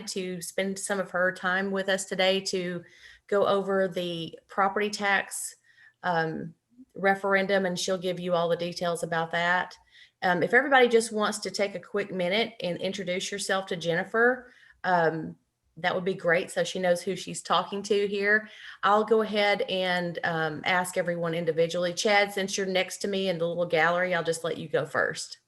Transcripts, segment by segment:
to spend some of her time with us today to go over the property tax referendum, and she'll give you all the details about that. If everybody just wants to take a quick minute and introduce yourself to Jennifer, that would be great, so she knows who she's talking to here. I'll go ahead and ask everyone individually. Chad, since you're next to me in the little gallery, I'll just let you go first.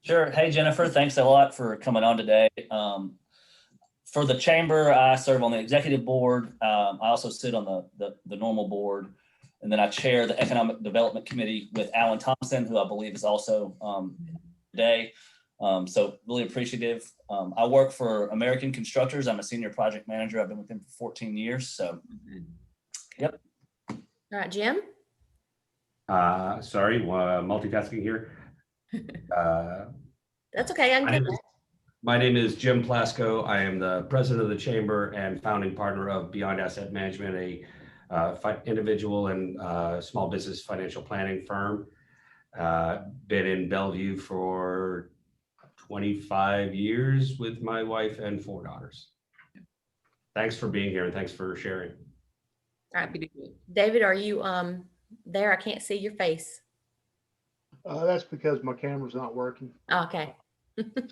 Sure. Hey, Jennifer, thanks a lot for coming on today. For the chamber, I serve on the executive board. I also sit on the normal board, and then I chair the economic development committee with Alan Thompson, who I believe is also today. So really appreciative. I work for American Constructors. I'm a senior project manager. I've been with them for 14 years. So, yep. All right, Jim. Sorry, multitasking here. That's okay. My name is Jim Plasco. I am the president of the chamber and founding partner of Beyond Asset Management, a individual and small business financial planning firm. Been in Bellevue for 25 years with my wife and 4 daughters. Thanks for being here and thanks for sharing. Happy to do it. David, are you there? I can't see your face. That's because my camera's not working. Okay.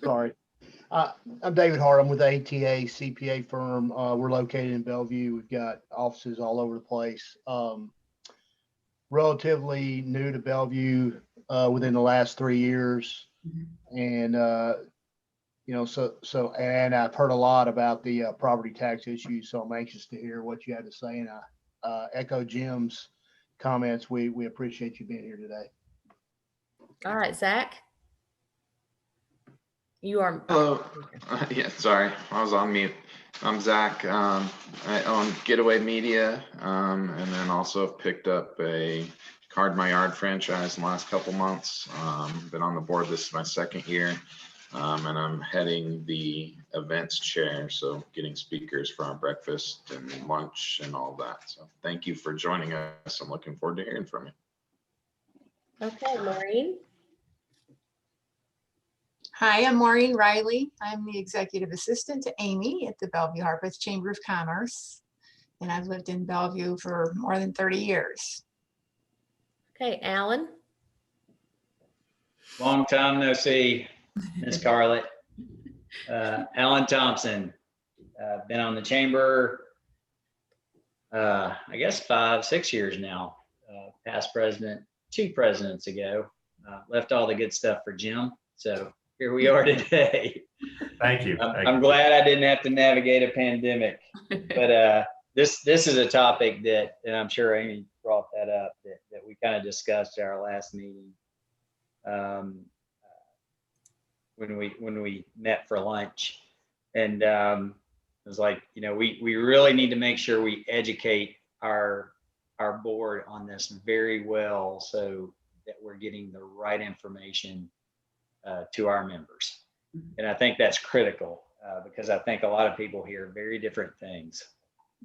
Sorry. I'm David Hart. I'm with the ATA CPA firm. We're located in Bellevue. We've got offices all over the place. Relatively new to Bellevue within the last 3 years. And, and I've heard a lot about the property tax issue. So I'm anxious to hear what you had to say. And I echo Jim's comments. We appreciate you being here today. All right, Zach. You are. Hello. Yeah, sorry, I was on mute. I'm Zach. I own Getaway Media, and then also picked up a Card My Yard franchise in the last couple months. Been on the board. This is my 2nd year, and I'm heading the events chair, so getting speakers for our breakfast and lunch and all that. So thank you for joining us. I'm looking forward to hearing from you. Okay, Maureen. Hi, I'm Maureen Riley. I'm the executive assistant to Amy at the Bellevue Harpeth Chamber of Commerce, and I've lived in Bellevue for more than 30 years. Okay, Alan. Long time no see, Ms. Carlat. Alan Thompson. Been on the chamber, I guess 5, 6 years now. Past president, 2 presidents ago. Left all the good stuff for Jim, so here we are today. Thank you. I'm glad I didn't have to navigate a pandemic, but this is a topic that, and I'm sure Amy brought that up, that we kind of discussed at our last meeting when we met for lunch, and it was like, we really need to make sure we educate our board on this very well, so that we're getting the right information to our members. And I think that's critical because I think a lot of people hear very different things.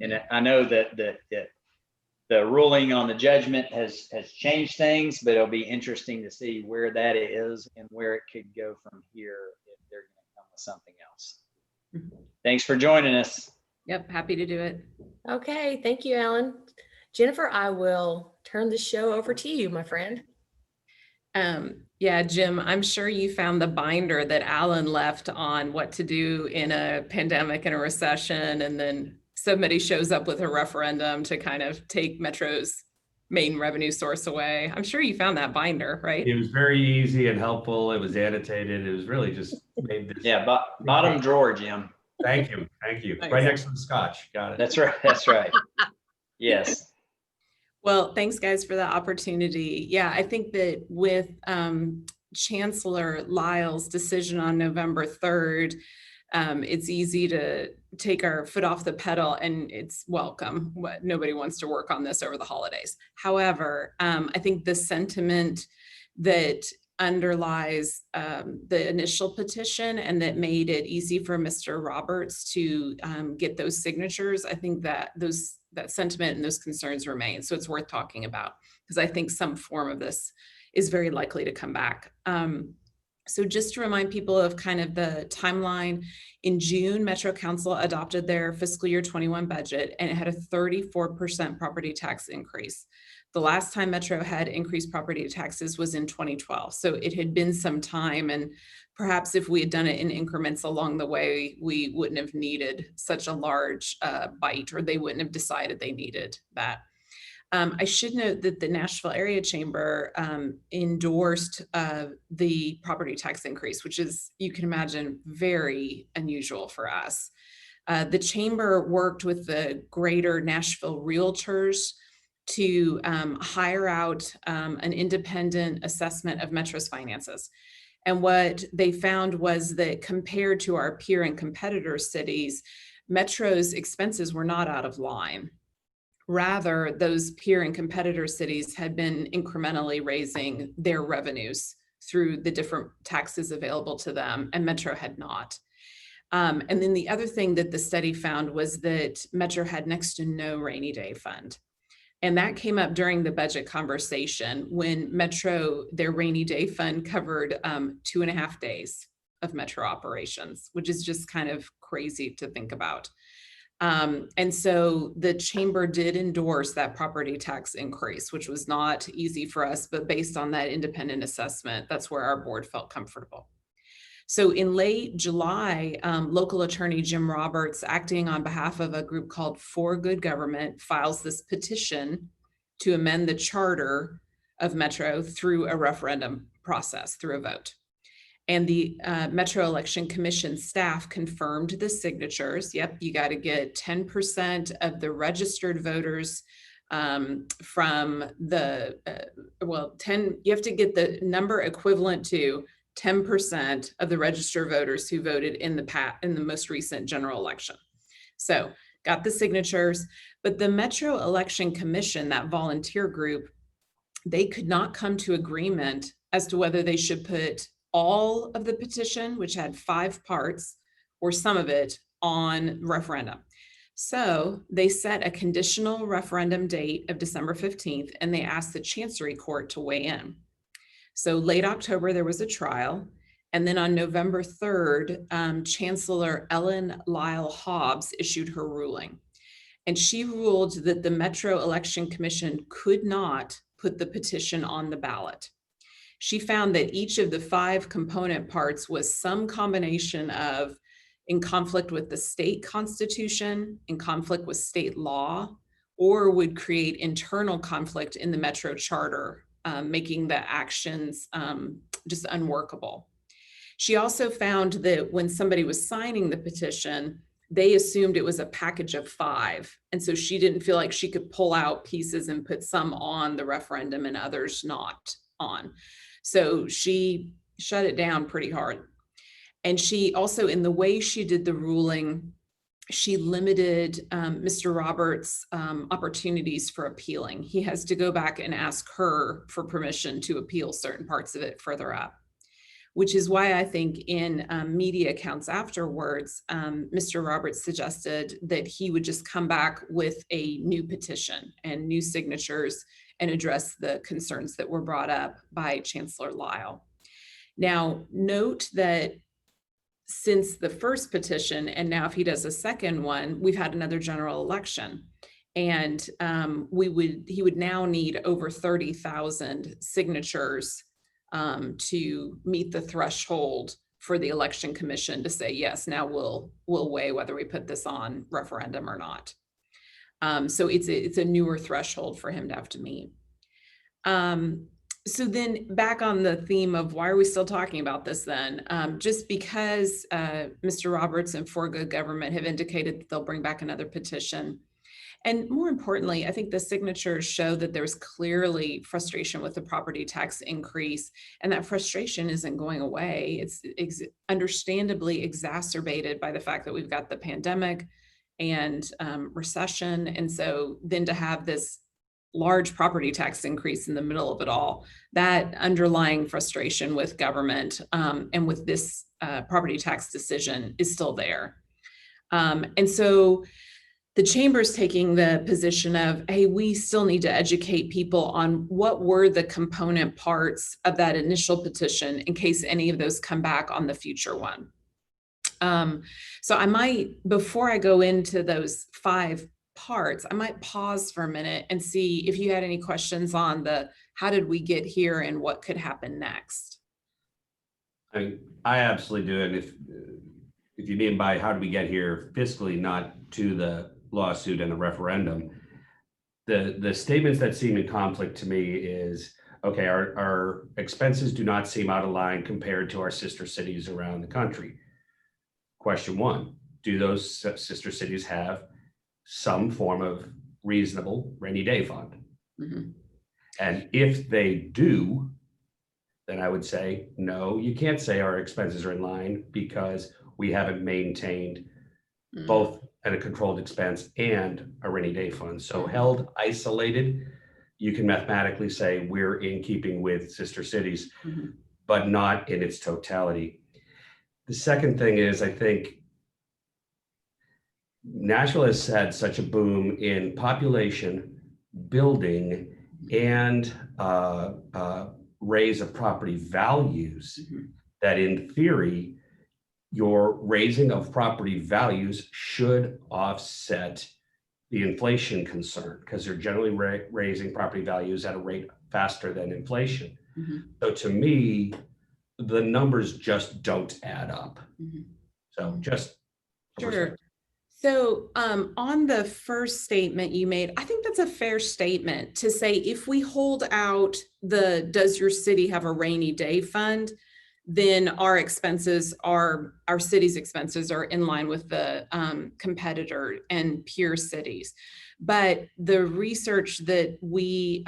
And I know that the ruling on the judgment has changed things, but it'll be interesting to see where that is and where it could go from here if they're going to come with something else. Thanks for joining us. Yep, happy to do it. Okay, thank you, Alan. Jennifer, I will turn the show over to you, my friend. Yeah, Jim, I'm sure you found the binder that Alan left on what to do in a pandemic and a recession, and then somebody shows up with a referendum to kind of take Metro's main revenue source away. I'm sure you found that binder, right? It was very easy and helpful. It was annotated. It was really just made this. Yeah, bottom drawer, Jim. Thank you. Thank you. Nice. Right next to the scotch. Got it. That's right. That's right. Yes. Well, thanks guys for the opportunity. Yeah, I think that with Chancellor Lyle's decision on November 3rd, it's easy to take our foot off the pedal, and it's welcome. Nobody wants to work on this over the holidays. However, I think the sentiment that underlies the initial petition and that made it easy for Mr. Roberts to get those signatures, I think that that sentiment and those concerns remain. So it's worth talking about, because I think some form of this is very likely to come back. So just to remind people of kind of the timeline, in June, Metro Council adopted their fiscal year 21 budget, and it had a 34% property tax increase. The last time Metro had increased property taxes was in 2012. So it had been some time, and perhaps if we had done it in increments along the way, we wouldn't have needed such a large bite, or they wouldn't have decided they needed that. I should note that the Nashville Area Chamber endorsed the property tax increase, which is, you can imagine, very unusual for us. The chamber worked with the greater Nashville realtors to hire out an independent assessment of Metro's finances. And what they found was that compared to our peer and competitor cities, Metro's expenses were not out of line. Rather, those peer and competitor cities had been incrementally raising their revenues through the different taxes available to them, and Metro had not. And then the other thing that the study found was that Metro had next to no rainy day fund. And that came up during the budget conversation when Metro, their rainy day fund covered 2.5 days of Metro operations, which is just kind of crazy to think about. And so the chamber did endorse that property tax increase, which was not easy for us, but based on that independent assessment, that's where our board felt comfortable. So in late July, local attorney Jim Roberts, acting on behalf of a group called For Good Government, files this petition to amend the charter of Metro through a referendum process, through a vote. And the Metro Election Commission staff confirmed the signatures. Yep, you got to get 10% of the registered voters from the, you have to get the number equivalent to 10% of the registered voters who voted in the most recent general election. So got the signatures, but the Metro Election Commission, that volunteer group, they could not come to agreement as to whether they should put all of the petition, which had 5 parts, or some of it on referendum. So they set a conditional referendum date of December 15th, and they asked the Chancery Court to weigh in. So late October, there was a trial. And then on November 3rd, Chancellor Ellen Lyle Hobbs issued her ruling. And she ruled that the Metro Election Commission could not put the petition on the ballot. She found that each of the 5 component parts was some combination of in conflict with the state constitution, in conflict with state law, or would create internal conflict in the Metro charter, making the actions just unworkable. She also found that when somebody was signing the petition, they assumed it was a package of 5. And so she didn't feel like she could pull out pieces and put some on the referendum and others not on. So she shut it down pretty hard. And she also, in the way she did the ruling, she limited Mr. Roberts' opportunities for appealing. He has to go back and ask her for permission to appeal certain parts of it further up, which is why I think in media accounts afterwards, Mr. Roberts suggested that he would just come back with a new petition and new signatures and address the concerns that were brought up by Chancellor Lyle. Now, note that since the first petition, and now if he does a second one, we've had another general election. And he would now need over 30,000 signatures to meet the threshold for the election commission to say, yes, now we'll weigh whether we put this on referendum or not. So it's a newer threshold for him to have to meet. So then back on the theme of why are we still talking about this then? Just because Mr. Roberts and For Good Government have indicated that they'll bring back another petition. And more importantly, I think the signatures show that there's clearly frustration with the property tax increase, and that frustration isn't going away. It's understandably exacerbated by the fact that we've got the pandemic and recession. And so then to have this large property tax increase in the middle of it all, that underlying frustration with government and with this property tax decision is still there. And so the chamber's taking the position of, hey, we still need to educate people on what were the component parts of that initial petition in case any of those come back on the future one. So I might, before I go into those 5 parts, I might pause for a minute and see if you had any questions on the, how did we get here and what could happen next? I absolutely do. And if you mean by how did we get here fiscally, not to the lawsuit and the referendum, the statements that seem in conflict to me is, okay, our expenses do not seem out of line compared to our sister cities around the country. Question 1, do those sister cities have some form of reasonable rainy day fund? Mm-hmm. And if they do, then I would say, no, you can't say our expenses are in line because we haven't maintained both a controlled expense and a rainy day fund. So held isolated, you can mathematically say we're in keeping with sister cities, but not in its totality. The second thing is, I think Nashville has had such a boom in population, building, and raise of property values that in theory, your raising of property values should offset the inflation concern because they're generally raising property values at a rate faster than inflation. So to me, the numbers just don't add up. So just sure. So on the first statement you made, I think that's a fair statement to say, if we hold out the, does your city have a rainy day fund? Then our expenses are, our city's expenses are in line with the competitor and peer cities. But the research that we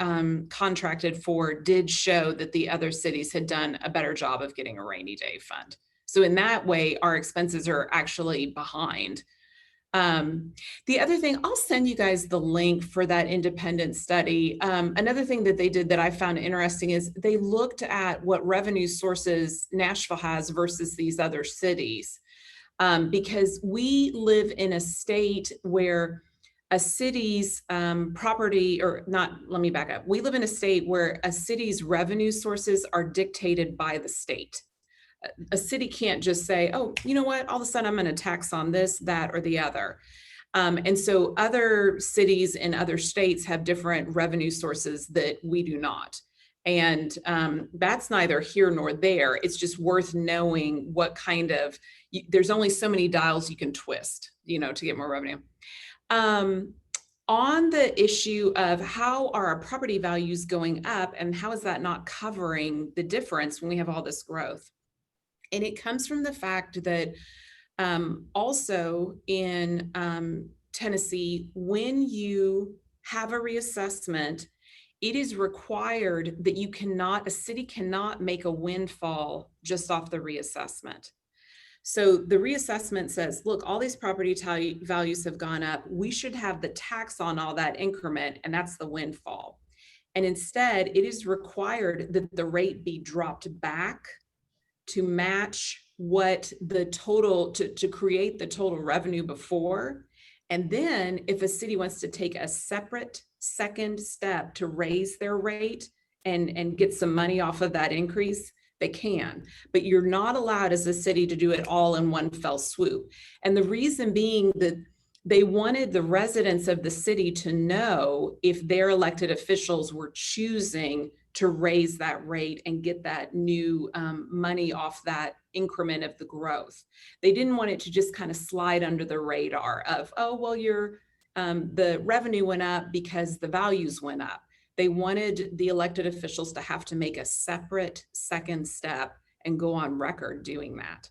contracted for did show that the other cities had done a better job of getting a rainy day fund. So in that way, our expenses are actually behind. The other thing, I'll send you guys the link for that independent study. Another thing that they did that I found interesting is they looked at what revenue sources Nashville has versus these other cities. Because we live in a state where a city's property, or not, let me back up. We live in a state where a city's revenue sources are dictated by the state. A city can't just say, oh, you know what, all of a sudden I'm going to tax on this, that, or the other. And so other cities in other states have different revenue sources that we do not. And that's neither here nor there. It's just worth knowing what kind of, there's only so many dials you can twist, you know, to get more revenue. On the issue of how are our property values going up and how is that not covering the difference when we have all this growth? And it comes from the fact that also in Tennessee, when you have a reassessment, it is required that you cannot, a city cannot make a windfall just off the reassessment. So the reassessment says, look, all these property values have gone up. We should have the tax on all that increment, and that's the windfall. And instead, it is required that the rate be dropped back to match what the total, to create the total revenue before. And then if a city wants to take a separate second step to raise their rate and get some money off of that increase, they can. But you're not allowed as a city to do it all in one fell swoop. And the reason being that they wanted the residents of the city to know if their elected officials were choosing to raise that rate and get that new money off that increment of the growth. They didn't want it to just kind of slide under the radar of, oh, well, the revenue went up because the values went up. They wanted the elected officials to have to make a separate second step and go on record doing that.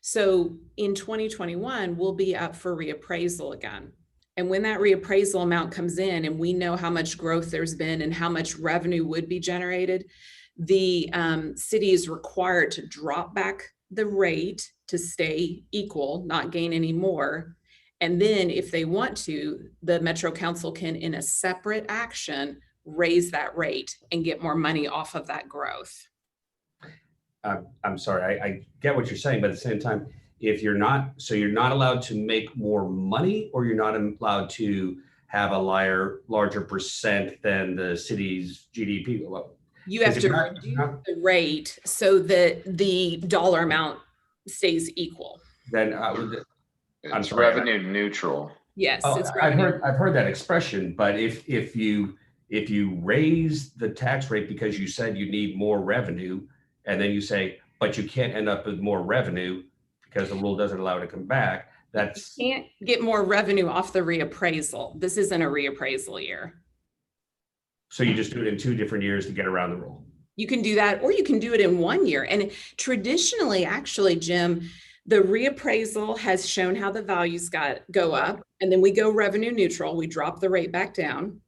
So in 2021, we'll be up for reappraisal again. And when that reappraisal amount comes in and we know how much growth there's been and how much revenue would be generated, the city is required to drop back the rate to stay equal, not gain any more. And then if they want to, the Metro Council can, in a separate action, raise that rate and get more money off of that growth. I'm sorry, I get what you're saying, but at the same time, if you're not, so you're not allowed to make more money, or you're not allowed to have a larger percent than the city's GDP? Well, You have if to not- reduce the rate so that the dollar amount stays equal. then I'm It's sorry. revenue neutral. Yes, Oh, it's I've revenue. heard that expression, but if you raise the tax rate because you said you need more revenue, and then you say, but you can't end up with more revenue because the rule doesn't allow it to come back, that's, You can't get more revenue off the reappraisal. This isn't a reappraisal year. so you just do it in 2 different years to get around the rule. You can do that, or you can do it in 1 year. And traditionally, actually, Jim, the reappraisal has shown how the values go up, and then we go revenue neutral. We drop the rate back down.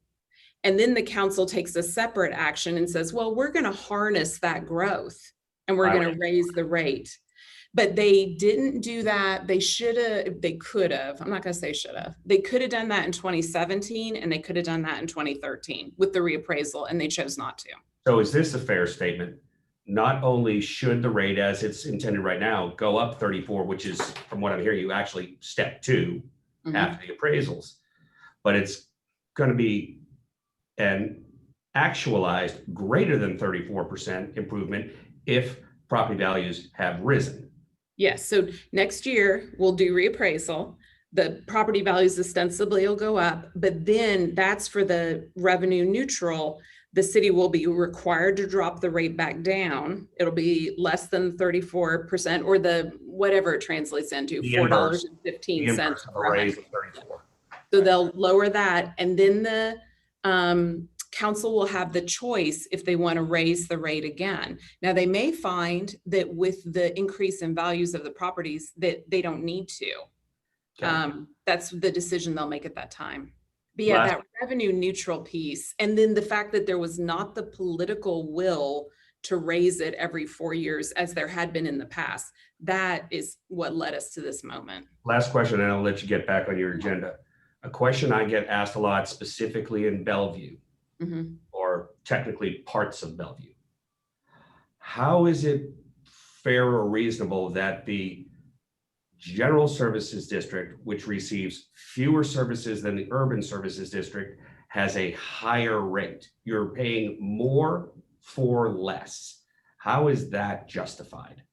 And then the council takes a separate action and says, well, we're going to harness that growth and we're going to raise the rate. But they didn't do that. They should have, they could have, I'm not going to say should have. They could have done that in 2017, and they could have done that in 2013 with the reappraisal, and they chose not to. So is this a fair statement? Not only should the rate as it's intended right now go up 34, which is, from what I'm hearing, you actually step 2 after the appraisals, but it's going to be an actualized greater than 34% improvement if property values have risen. Yes, so next year we'll do reappraisal. The property values ostensibly will go up, but then that's for the revenue neutral. The city will be required to drop the rate back down. It'll be less than 34%, or the whatever it translates into, $4.15 per raise of 34. So they'll lower that, and then the council will have the choice if they want to raise the rate again. Now, they may find that with the increase in values of the properties that they don't need to. Okay. That's the decision they'll make at that time. But yeah, that revenue neutral piece, and then the fact that there was not the political will to raise it every 4 years as there had been in the past, that is what led us to this moment. Last question, and I'll let you get back on your agenda. A question I get asked a lot, specifically in Bellevue, or technically parts of Bellevue. How is it fair or reasonable that the General Services District, which receives fewer services than the Urban Services District, has a higher rate? You're paying more for less. How is that justified?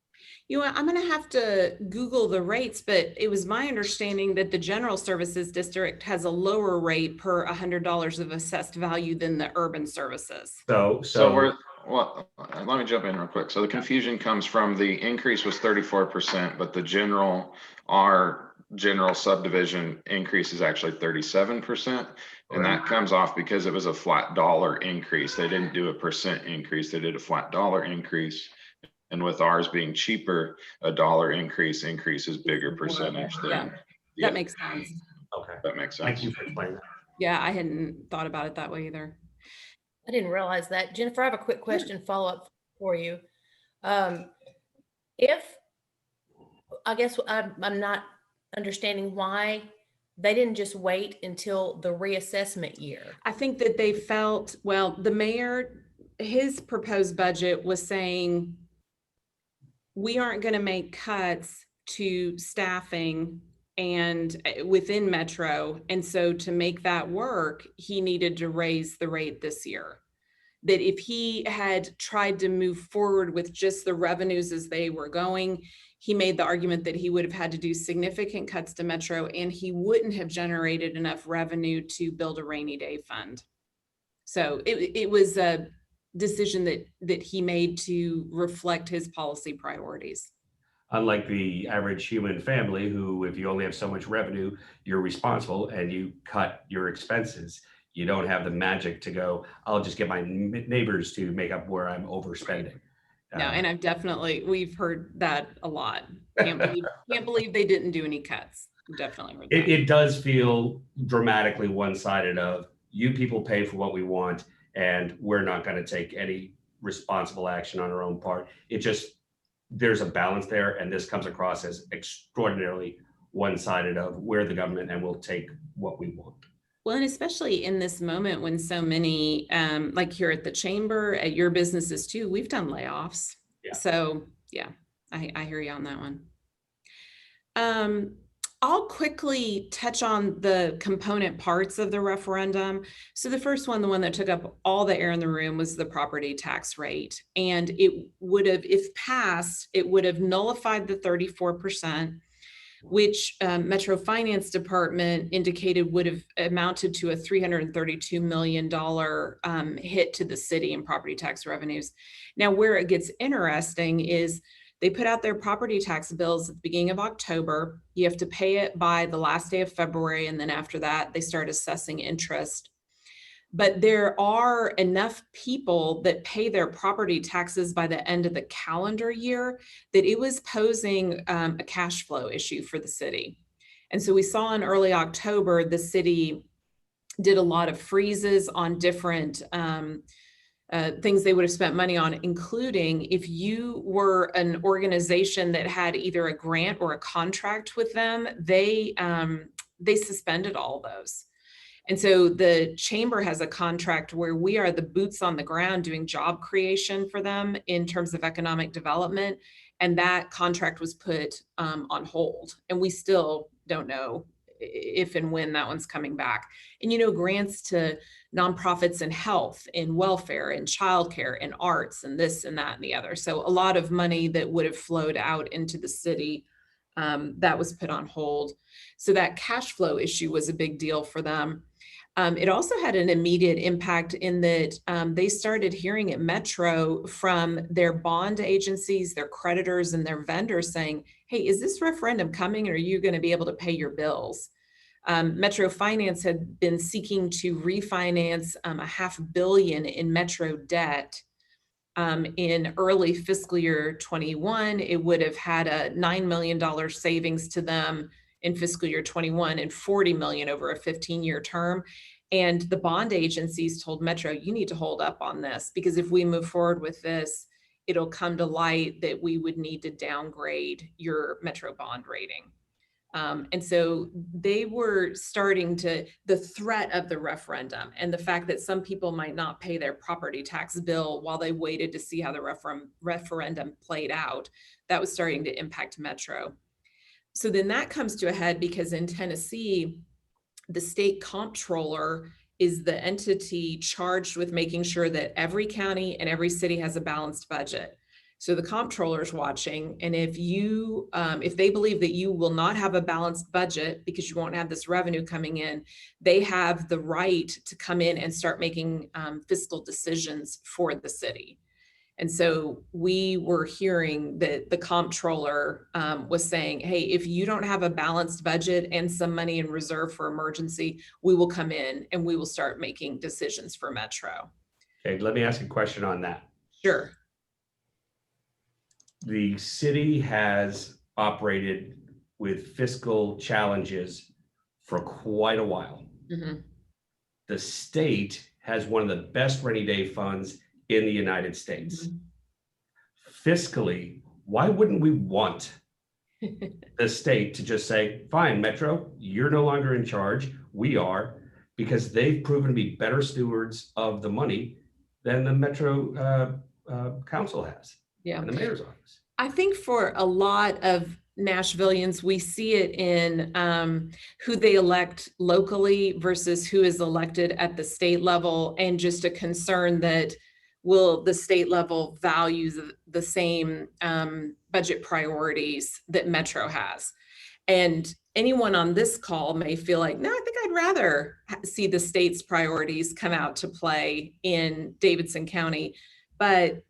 You know, I'm going to have to Google the rates, but it was my understanding that the General Services District has a lower rate per $100 of assessed value than the Urban Services. So well, let me jump in real quick. So the confusion comes from the increase was 34%, but our general subdivision increase is actually 37%. And that comes off because it was a flat dollar increase. They didn't do a percent increase. They did a flat dollar increase. And with ours being cheaper, a dollar increases bigger percentage. That makes sense. Okay. That makes sense. Thank you for explaining that. Yeah, I hadn't thought about it that way either. I didn't realize that. Jennifer, I have a quick question follow-up for you. If, I guess I'm not understanding why they didn't just wait until the reassessment year. I think that they felt, well, the mayor, his proposed budget was saying, we aren't going to make cuts to staffing and within Metro. And so to make that work, he needed to raise the rate this year. That if he had tried to move forward with just the revenues as they were going, he made the argument that he would have had to do significant cuts to Metro, and he wouldn't have generated enough revenue to build a rainy day fund. So it was a decision that he made to reflect his policy priorities. Unlike the average human family who, if you only have so much revenue, you're responsible and you cut your expenses. You don't have the magic to go, I'll just get my neighbors to make up where I'm overspending. No, and we've heard that a lot. Can't believe they didn't do any cuts. Definitely heard that. It does feel dramatically one-sided of, you people pay for what we want and we're not going to take any responsible action on our own part. There's a balance there, and this comes across as extraordinarily one-sided of, we're the government and we'll take what we want. Well, and especially in this moment when so many, like here at the chamber, at your businesses too, we've done layoffs. Yeah. So yeah, I hear you on that one. I'll quickly touch on the component parts of the referendum. So the first one, the one that took up all the air in the room, was the property tax rate. And it would have, if passed, it would have nullified the 34%, which Metro Finance Department indicated would have amounted to a $332 million hit to the city in property tax revenues. Now, where it gets interesting is they put out their property tax bills at the beginning of October. You have to pay it by the last day of February. And then after that, they start assessing interest. But there are enough people that pay their property taxes by the end of the calendar year that it was posing a cash flow issue for the city. And so we saw in early October, the city did a lot of freezes on different things they would have spent money on, including if you were an organization that had either a grant or a contract with them, they suspended all those. And so the chamber has a contract where we are the boots on the ground doing job creation for them in terms of economic development. And that contract was put on hold. And we still don't know if and when that one's coming back. And, you know, grants to nonprofits in health, in welfare, in childcare, in arts, and this and that and the other. So a lot of money that would have flowed out into the city that was put on hold. So that cash flow issue was a big deal for them. It also had an immediate impact in that they started hearing at Metro from their bond agencies, their creditors, and their vendors saying, hey, is this referendum coming? Or are you going to be able to pay your bills? Metro Finance had been seeking to refinance $500 million in Metro debt. In early fiscal year 21, it would have had a $9 million savings to them in fiscal year 21 and $40 million over a 15-year term. And the bond agencies told Metro, you need to hold up on this, because if we move forward with this, it'll come to light that we would need to downgrade your Metro bond rating. And so they were starting to, the threat of the referendum and the fact that some people might not pay their property tax bill while they waited to see how the referendum played out, that was starting to impact Metro. So then that comes to a head because in Tennessee, the state comptroller is the entity charged with making sure that every county and every city has a balanced budget. So the comptroller is watching, and if they believe that you will not have a balanced budget because you won't have this revenue coming in, they have the right to come in and start making fiscal decisions for the city. And so we were hearing that the comptroller was saying, hey, if you don't have a balanced budget and some money in reserve for emergency, we will come in and we will start making decisions for Metro. Okay, let me ask a question on that. Sure. The city has operated with fiscal challenges for quite a while. Mm-hmm. The state has one of the best rainy day funds in the United States. Mm-hmm. Fiscally, why wouldn't we want the state to just say, fine, Metro, you're no longer in charge, we are, because they've proven to be better stewards of the money than the Metro council has, and the mayor's office. I think for a lot of Nashvillians, we see it in who they elect locally versus who is elected at the state level, and just a concern that will the state level value the same budget priorities that Metro has. And anyone on this call may feel like, no, I think I'd rather see the state's priorities come out to play in Davidson County. But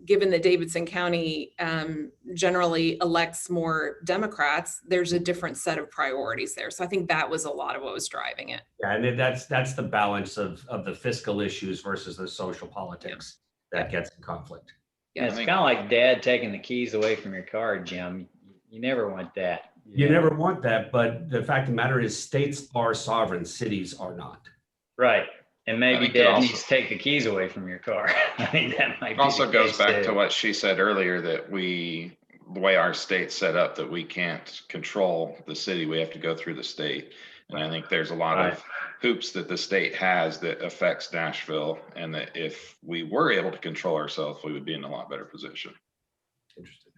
given that Davidson County generally elects more Democrats, there's a different set of priorities there. So I think that was a lot of what was driving it. Yeah, and that's the balance of the fiscal issues versus the social politics that gets in conflict. Yeah, it's kind of like dad taking the keys away from your car, Jim. You never want that. You never want that, but the fact of the matter is states are sovereign, cities are not. Right. And maybe dad needs to take the keys away from your car. I think that might be also goes back to what she said earlier, that the way our state's set up, that we can't control the city, we have to go through the state. And I think there's a lot of hoops that the state has that affects Nashville, and that if we were able to control ourselves, we would be in a lot better position. Interesting.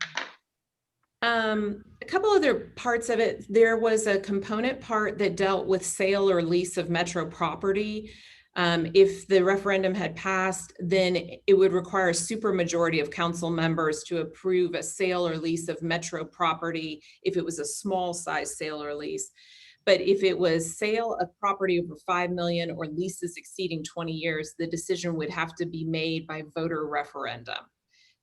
A couple other parts of it. There was a component part that dealt with sale or lease of metro property. If the referendum had passed, then it would require a supermajority of council members to approve a sale or lease of metro property if it was a small size sale or lease. But if it was sale of property over 5 million or leases exceeding 20 years, the decision would have to be made by voter referendum.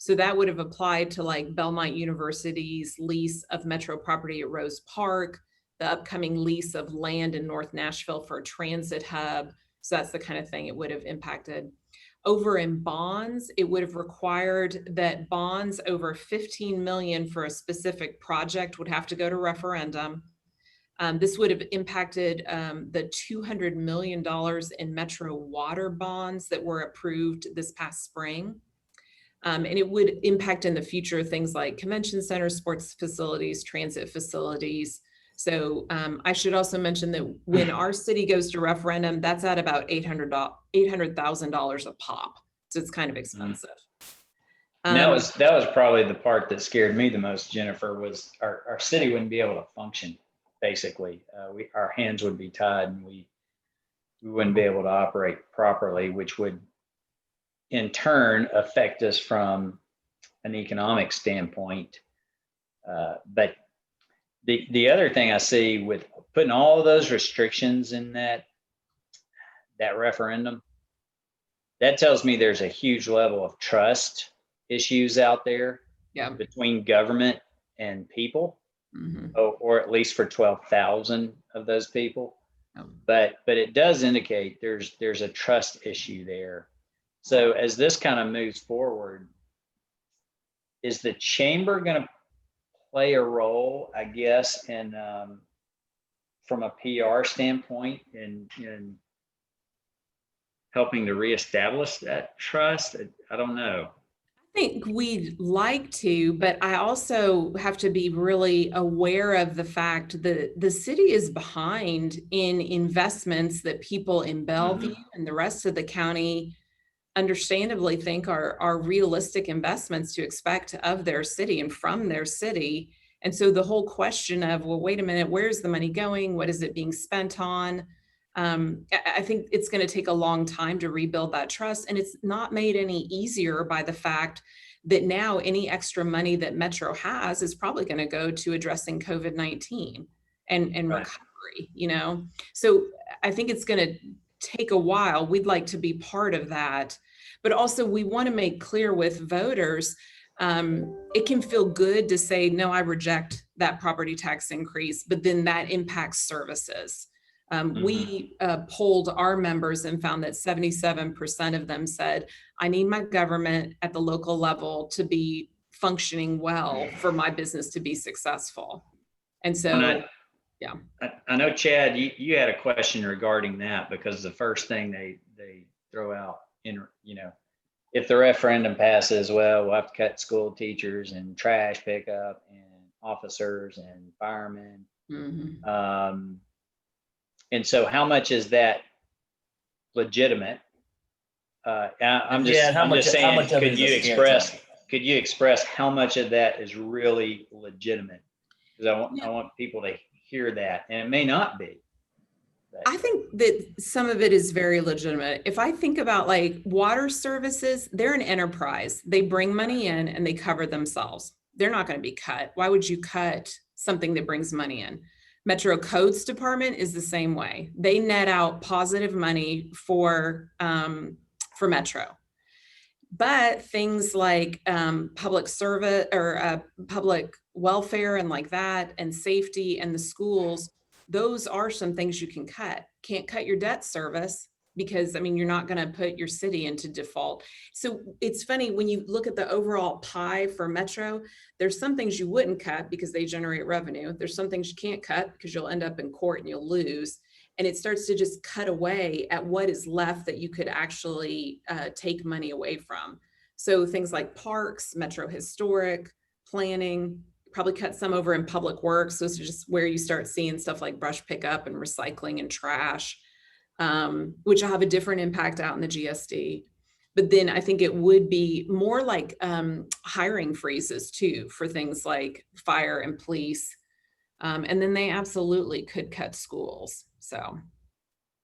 So that would have applied to like Belmont University's lease of metro property at Rose Park, the upcoming lease of land in North Nashville for a transit hub. So that's the kind of thing it would have impacted. Over in bonds, it would have required that bonds over 15 million for a specific project would have to go to referendum. This would have impacted the $200 million in metro water bonds that were approved this past spring. And it would impact in the future things like convention centers, sports facilities, transit facilities. So I should also mention that when our city goes to referendum, that's at about $800,000 a pop. So it's kind of expensive. And that was probably the part that scared me the most, Jennifer, was our city wouldn't be able to function. Basically, our hands would be tied and we wouldn't be able to operate properly, which would in turn affect us from an economic standpoint. But the other thing I see with putting all of those restrictions in that referendum, that tells me there's a huge level of trust issues out there between government and people, or at least for 12,000 of those people. But it does indicate there's a trust issue there. So as this kind of moves forward, is the chamber going to play a role, I guess, in from a PR standpoint in helping to reestablish that trust? I don't know. I think we'd like to, but I also have to be really aware of the fact that the city is behind in investments that people in Bellevue and the rest of the county understandably think are realistic investments to expect of their city and from their city. And so the whole question of, well, wait a minute, where's the money going? What is it being spent on? I think it's going to take a long time to rebuild that trust. And it's not made any easier by the fact that now any extra money that Metro has is probably going to go to addressing COVID-19 and recovery, you know? So I think it's going to take a while. We'd like to be part of that. But also we want to make clear with voters, it can feel good to say, no, I reject that property tax increase, but then that impacts services. We polled our members and found that 77% of them said, I need my government at the local level to be functioning well for my business to be successful. And so, yeah. I know, Chad, you had a question regarding that, because the first thing they throw out in, if the referendum passes, well, we'll have to cut school teachers and trash pickup and officers and firemen. And so how much is that legitimate? I'm just saying, could you express how much of that is really legitimate? Because I want people to hear that, and it may not be. I think that some of it is very legitimate. If I think about like water services, they're an enterprise. They bring money in and they cover themselves. They're not going to be cut. Why would you cut something that brings money in? Metro Codes Department is the same way. They net out positive money for Metro. But things like public service or public welfare and like that, and safety and the schools, those are some things you can cut. Can't cut your debt service because, I mean, you're not going to put your city into default. So it's funny when you look at the overall pie for Metro, there's some things you wouldn't cut because they generate revenue. There's some things you can't cut because you'll end up in court and you'll lose. And it starts to just cut away at what is left that you could actually take money away from. So things like parks, Metro Historic, planning, probably cut some over in public works. Those are just where you start seeing stuff like brush pickup and recycling and trash, which will have a different impact out in the GSD. But then I think it would be more like hiring freezes too for things like fire and police. And then they absolutely could cut schools. So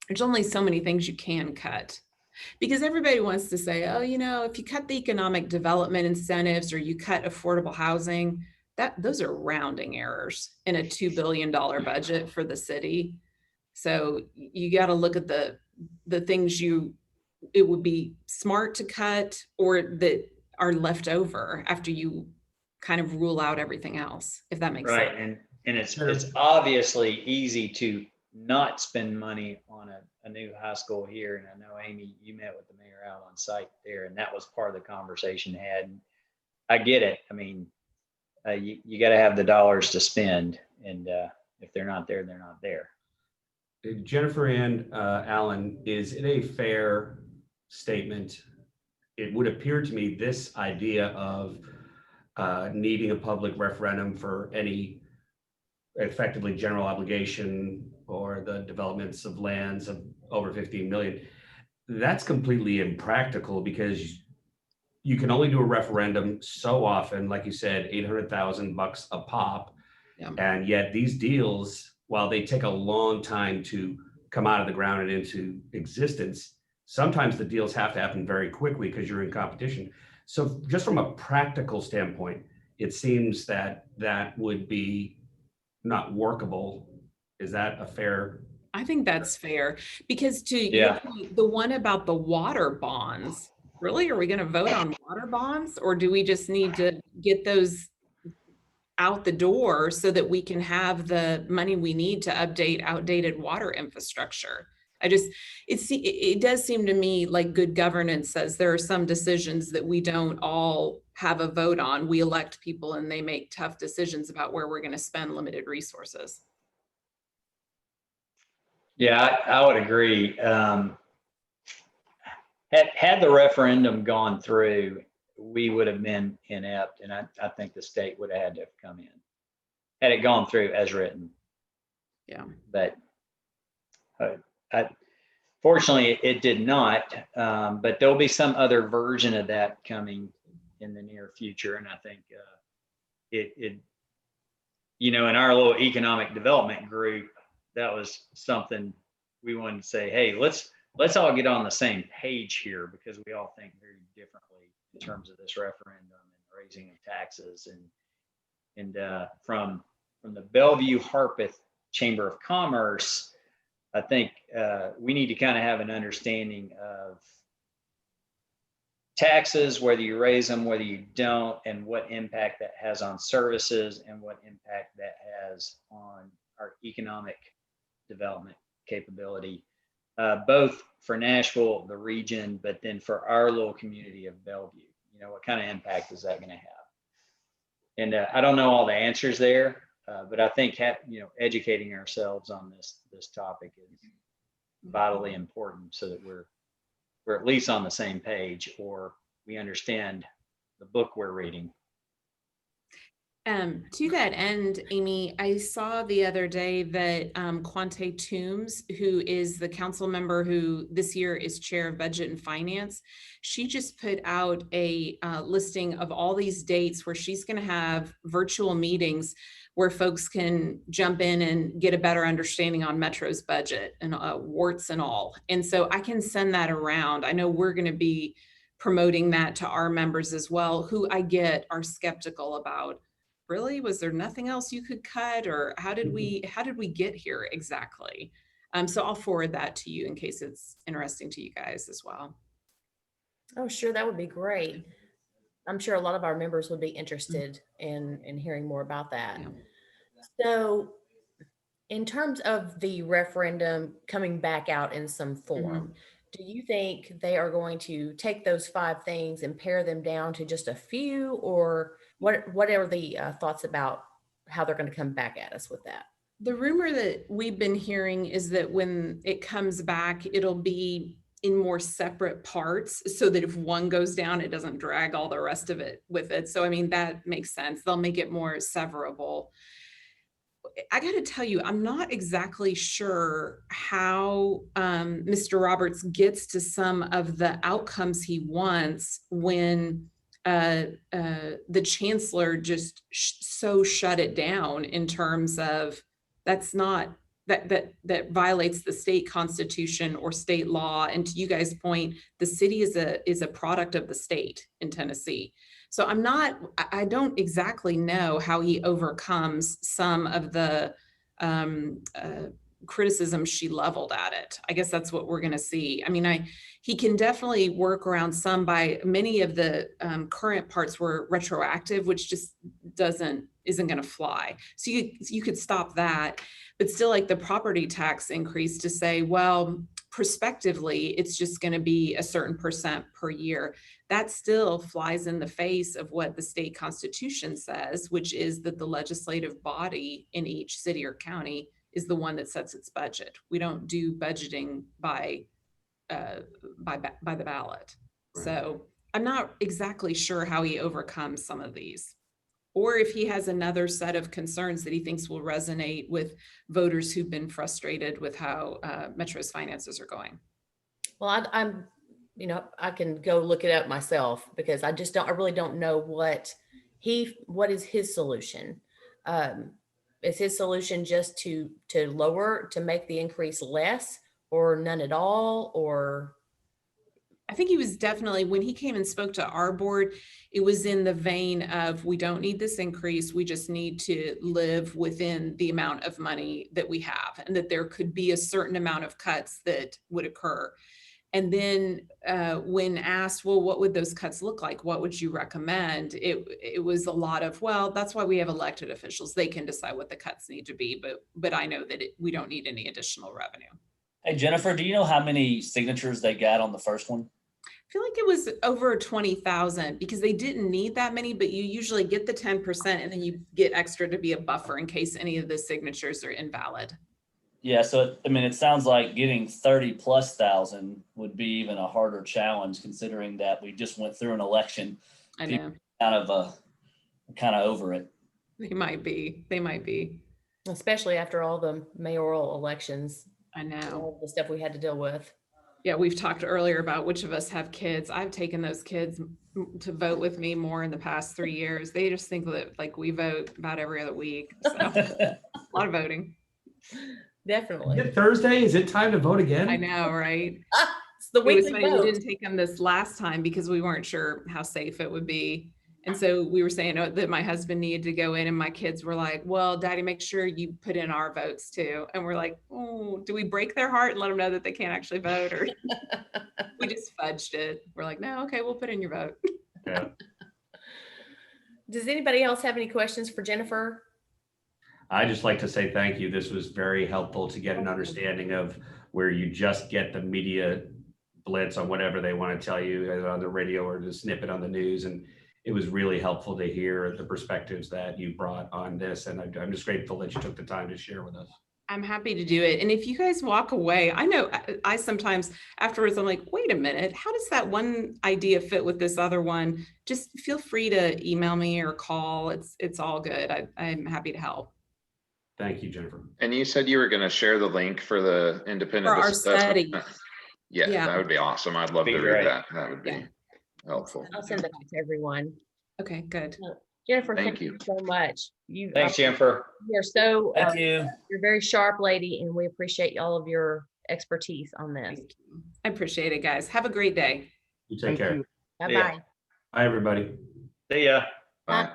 there's only so many things you can cut. Because everybody wants to say, oh, you know, if you cut the economic development incentives or you cut affordable housing, those are rounding errors in a $2 billion budget for the city. So you got to look at the things it would be smart to cut or that are left over after you kind of rule out everything else, if that makes Right. sense. And it's obviously easy to not spend money on a new high school here. And I know, Amy, you met with the mayor out on site there, and that was part of the conversation had. And I get it. I mean, you got to have the dollars to spend. And if they're not there, they're not there. Jennifer and Alan, is it a fair statement? It would appear to me this idea of needing a public referendum for any effectively general obligation or the developments of lands of over 15 million, that's completely impractical because you can only do a referendum so often, like you said, $800,000 a pop. Yeah. And yet these deals, while they take a long time to come out of the ground and into existence, sometimes the deals have to happen very quickly because you're in competition. So just from a practical standpoint, it seems that that would be not workable. Is that a fair? I think that's fair because your point, the one about the water bonds, really, are we going to vote on water bonds or do we just need to get those out the door so that we can have the money we need to update outdated water infrastructure? It does seem to me like good governance says there are some decisions that we don't all have a vote on. We elect people and they make tough decisions about where we're going to spend limited resources. Yeah, I would agree. Had the referendum gone through, we would have been inept, and I think the state would have had to have come in had it gone through as written. Yeah. But fortunately, it did not. But there'll be some other version of that coming in the near future, and I think it in our little economic development group, that was something we wanted to say, hey, let's all get on the same page here because we all think very differently in terms of this referendum and raising of taxes. And from the Bellevue Harpeth Chamber of Commerce, I think we need to kind of have an understanding of taxes, whether you raise them, whether you don't, and what impact that has on services and what impact that has on our economic development capability, both for Nashville, the region, but then for our little community of Bellevue. What kind of impact is that going to have? And I don't know all the answers there, but I think educating ourselves on this topic is vitally important so that we're at least on the same page, or we understand the book we're reading. To that end, Amy, I saw the other day that Quante Toombs, who is the council member who this year is chair of budget and finance, she just put out a listing of all these dates where she's going to have virtual meetings where folks can jump in and get a better understanding on Metro's budget and warts and all. And so I can send that around. I know we're going to be promoting that to our members as well, who I get are skeptical about, really, was there nothing else you could cut, or how did we get here exactly? So I'll forward that to you in case it's interesting to you guys as well. Oh, sure, that would be great. I'm sure a lot of our members would be interested in hearing more about that. Yeah. So in terms of the referendum coming back out in some form, do you think they are going to take those 5 things and pare them down to just a few, or what are the thoughts about how they're going to come back at us with that? The rumor that we've been hearing is that when it comes back, it'll be in more separate parts so that if one goes down, it doesn't drag all the rest of it with it. So, I mean, that makes sense. They'll make it more severable. I got to tell you, I'm not exactly sure how Mr. Roberts gets to some of the outcomes he wants when the chancellor just so shut it down in terms of that's not that violates the state constitution or state law. And to you guys' point, the city is a product of the state in Tennessee. So I don't exactly know how he overcomes some of the criticism she leveled at it. I guess that's what we're going to see. I mean, he can definitely work around some by many of the current parts were retroactive, which just isn't going to fly. So you could stop that, but still like the property tax increase to say, well, prospectively, it's just going to be a certain percent per year. That still flies in the face of what the state constitution says, which is that the legislative body in each city or county is the one that sets its budget. We don't do budgeting by the ballot. Right. So I'm not exactly sure how he overcomes some of these, or if he has another set of concerns that he thinks will resonate with voters who've been frustrated with how Metro's finances are going. Well, I'm, I can go look it up myself because I really don't know what is his solution. Is his solution just to make the increase less or none at all? Or I think he was definitely, when he came and spoke to our board, it was in the vein of, we don't need this increase. We just need to live within the amount of money that we have, and that there could be a certain amount of cuts that would occur. And then when asked, well, what would those cuts look like? What would you recommend? It was a lot of, well, that's why we have elected officials. They can decide what the cuts need to be, but I know that we don't need any additional revenue. Hey, Jennifer, do you know how many signatures they got on the first one? I feel like it was over 20,000 because they didn't need that many, but you usually get the 10% and then you get extra to be a buffer in case any of the signatures are invalid. Yeah, so it sounds like getting 30,000+ would be even a harder challenge, considering that we just went through an election. I know. Kind of over it. They might be. especially after all the mayoral elections, I know. all the stuff we had to deal with. Yeah, we've talked earlier about which of us have kids. I've taken those kids to vote with me more in the past 3 years. They just think that like we vote about every other week. So a lot of voting. Definitely. Is it Thursday? Is it time to vote again? I know, right? It's the It was weekly funny, vote. we didn't take them this last time because we weren't sure how safe it would be. And so we were saying that my husband needed to go in, and my kids were like, well, Daddy, make sure you put in our votes too. And we're like, oh, do we break their heart and let them know that they can't actually vote? Or we just fudged it. We're like, no, okay, we'll put in your vote. Yeah. Does anybody else have any questions for Jennifer? I just like to say thank you. This was very helpful to get an understanding of where you just get the media blitz on whatever they want to tell you, either on the radio or the snippet on the news. And it was really helpful to hear the perspectives that you brought on this. And I'm just grateful that you took the time to share with us. I'm happy to do it. And if you guys walk away, I know I sometimes afterwards, I'm like, wait a minute, how does that one idea fit with this other one? Just feel free to email me or call. It's all good. I'm happy to help. Thank you, Jennifer. And you said you were going to share the link for the independent For our assessment. study. Yeah, that would be awesome. I'd love Be to great. read that. That would be helpful. I'll send that out to everyone. Okay, good. Jennifer, Thank thank you. you so much. Thanks, Jennifer. You're so, Thank you. you're a very sharp lady, and we appreciate all of your expertise on this. Thank you. I appreciate it, guys. Have a great day. You take care. you. Bye-bye. Yeah. Bye, everybody. See ya. Bye.